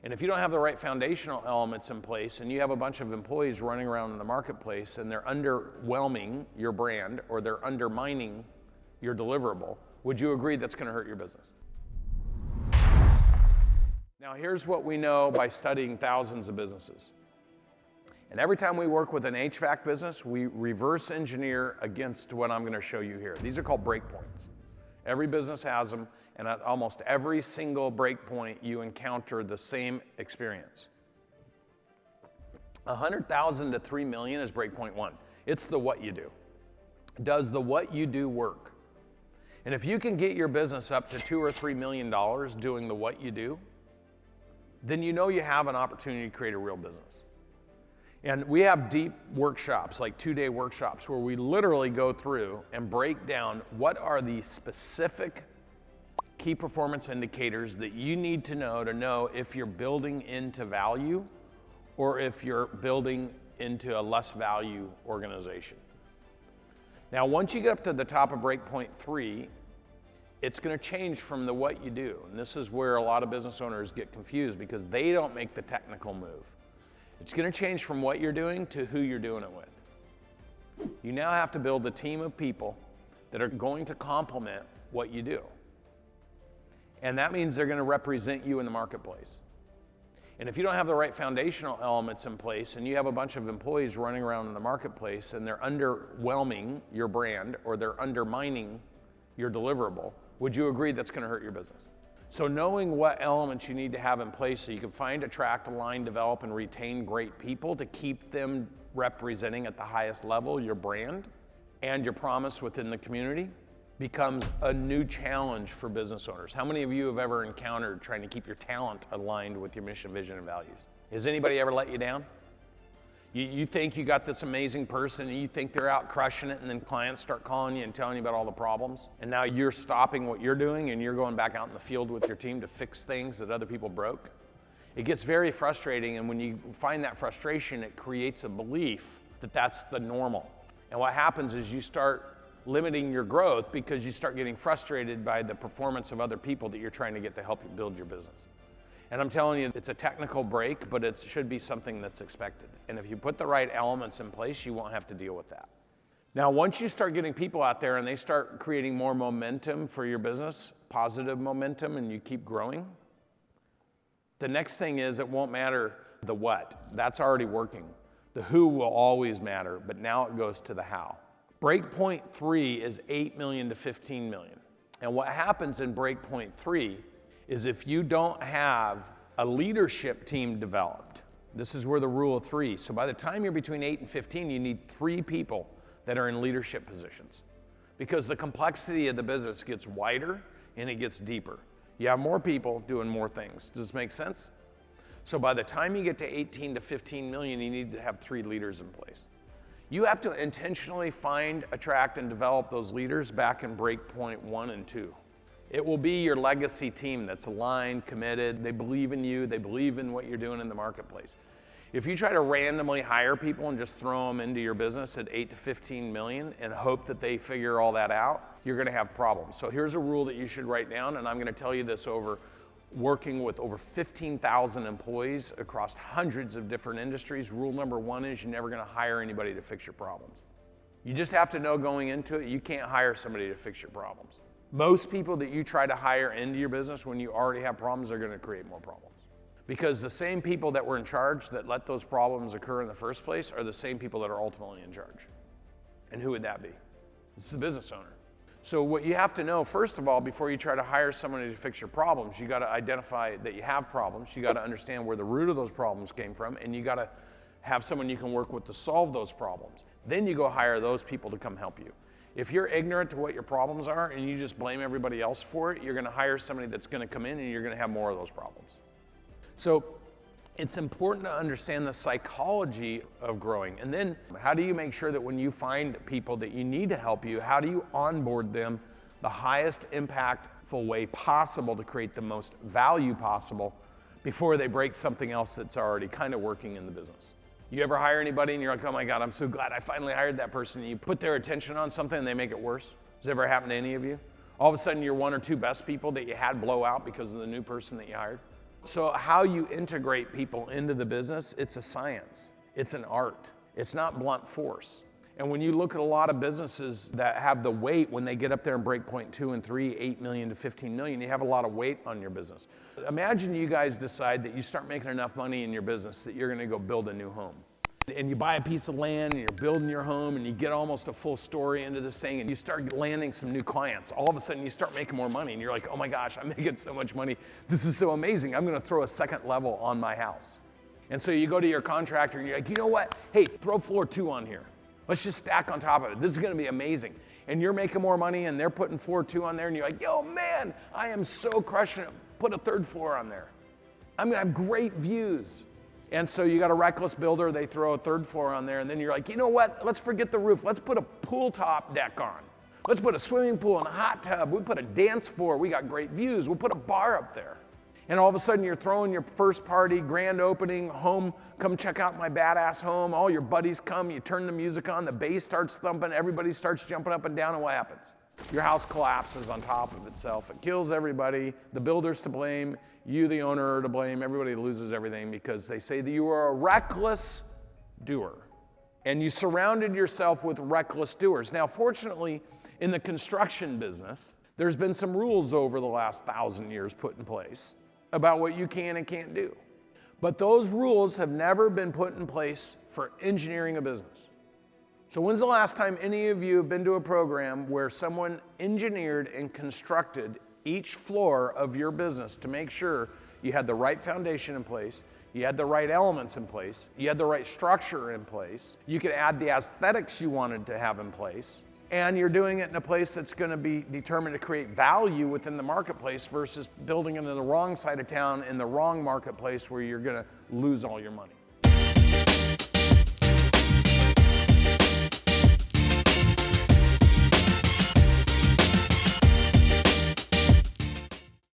And if you don't have the right foundational elements in place and you have a bunch of employees running around in the marketplace and they're underwhelming your brand or they're undermining your deliverable, would you agree that's going to hurt your business? Now, here's what we know by studying thousands of businesses. And every time we work with an HVAC business, we reverse engineer against what I'm going to show you here. These are called breakpoints. Every business has them, and at almost every single breakpoint, you encounter the same experience. 100,000 to 3 million is breakpoint 1. It's the what you do. Does the what you do work? And if you can get your business up to $2 or $3 million doing the what you do, then you know you have an opportunity to create a real business. And we have deep workshops, like 2-day workshops, where we literally go through and break down what are the specific key performance indicators that you need to know if you're building into value or if you're building into a less value organization. Now, once you get up to the top of breakpoint 3, it's going to change from the what you do. And this is where a lot of business owners get confused because they don't make the technical move. It's going to change from what you're doing to who you're doing it with. You now have to build a team of people that are going to complement what you do. And that means they're going to represent you in the marketplace. And if you don't have the right foundational elements in place and you have a bunch of employees running around in the marketplace and they're underwhelming your brand or they're undermining your deliverable, would you agree that's going to hurt your business? So knowing what elements you need to have in place so you can find, attract, align, develop, and retain great people to keep them representing at the highest level your brand and your promise within the community becomes a new challenge for business owners. How many of you have ever encountered trying to keep your talent aligned with your mission, vision, and values? Has anybody ever let you down? You think you got this amazing person and you think they're out crushing it, and then clients start calling you and telling you about all the problems, and now you're stopping what you're doing and you're going back out in the field with your team to fix things that other people broke. It gets very frustrating, and when you find that frustration, it creates a belief that that's the normal. And what happens is you start limiting your growth because you start getting frustrated by the performance of other people that you're trying to get to help you build your business. And I'm telling you, it's a technical break, but it should be something that's expected. And if you put the right elements in place, you won't have to deal with that. Now, once you start getting people out there and they start creating more momentum for your business, positive momentum, and you keep growing, the next thing is it won't matter the what. That's already working. The who will always matter, but now it goes to the how. Breakpoint 3 is 8 million to 15 million. And what happens in breakpoint 3 is if you don't have a leadership team developed, this is where the rule of 3. So by the time you're between 8 and 15, you need 3 people that are in leadership positions because the complexity of the business gets wider and it gets deeper. You have more people doing more things. Does this make sense? So by the time you get to 18 to 15 million, you need to have 3 leaders in place. You have to intentionally find, attract, and develop those leaders back in breakpoint 1 and 2. It will be your legacy team that's aligned, committed, they believe in you, they believe in what you're doing in the marketplace. If you try to randomly hire people and just throw them into your business at 8 to 15 million and hope that they figure all that out, you're going to have problems. So here's a rule that you should write down, and I'm going to tell you this over working with over 15,000 employees across hundreds of different industries. Rule number 1 is you're never going to hire anybody to fix your problems. You just have to know going into it, you can't hire somebody to fix your problems. Most people that you try to hire into your business when you already have problems are going to create more problems. Because the same people that were in charge that let those problems occur in the first place are the same people that are ultimately in charge. And who would that be? It's the business owner. So what you have to know, first of all, before you try to hire somebody to fix your problems, you got to identify that you have problems. You got to understand where the root of those problems came from, and you got to have someone you can work with to solve those problems. Then you go hire those people to come help you. If you're ignorant to what your problems are and you just blame everybody else for it, you're going to hire somebody that's going to come in and you're going to have more of those problems. So it's important to understand the psychology of growing. And then how do you make sure that when you find people that you need to help you, how do you onboard them the highest impactful way possible to create the most value possible before they break something else that's already kind of working in the business? You ever hire anybody and you're like, oh my God, I'm so glad I finally hired that person. And you put their attention on something and they make it worse? Does it ever happen to any of you? All of a sudden your 1 or 2 best people that you had blow out because of the new person that you hired? Of So how you integrate people into the business, it's a science, it's an art. It's not blunt force. And when you look at a lot of businesses that have the weight when they get up there and break point 2 and 3, 8 million to 15 million, you have a lot of weight on your business. Imagine you guys decide that you start making enough money in your business that you're gonna go build a new home. And you buy a piece of land and you're building your home and you get almost a full story into this thing and you start landing some new clients. All of a sudden you start making more money and you're like, oh my gosh, I'm making so much money. This is so amazing. I'm gonna throw a second level on my house. And so you go to your contractor and you're like, you know what? Hey, throw floor 2 on here. Let's just stack on top of it. This is gonna be amazing. And you're making more money and they're putting floor 2 on there and you're like, yo man, I am so crushing it. Put a 3rd floor on there. I'm gonna have great views. And so you got a reckless builder, they throw a 3rd floor on there, and then you're like, you know what, let's forget the roof. Let's put a pool top deck on. Let's put a swimming pool and a hot tub. We put a dance floor, we got great views. We'll put a bar up there. And all of a sudden you're throwing your first party, grand opening, home, come check out my badass home. All your buddies come, you turn the music on, the bass starts thumping, everybody starts jumping up and down, and what happens? Your house collapses on top of itself. It kills everybody. The builder's to blame. You, the owner, are to blame. Everybody loses everything because they say that you are a reckless doer. And you surrounded yourself with reckless doers. Now, fortunately, in the construction business, there's been some rules over the last 1,000 years put in place about what you can and can't do. But those rules have never been put in place for engineering a business. So when's the last time any of you have been to a program where someone engineered and constructed each floor of your business to make sure you had the right foundation in place, you had the right elements in place, you had the right structure in place, you could add the aesthetics you wanted to have in place, and you're doing it in a place that's gonna be determined to create value within the marketplace versus building it in the wrong side of town in the wrong marketplace where you're gonna lose all your money.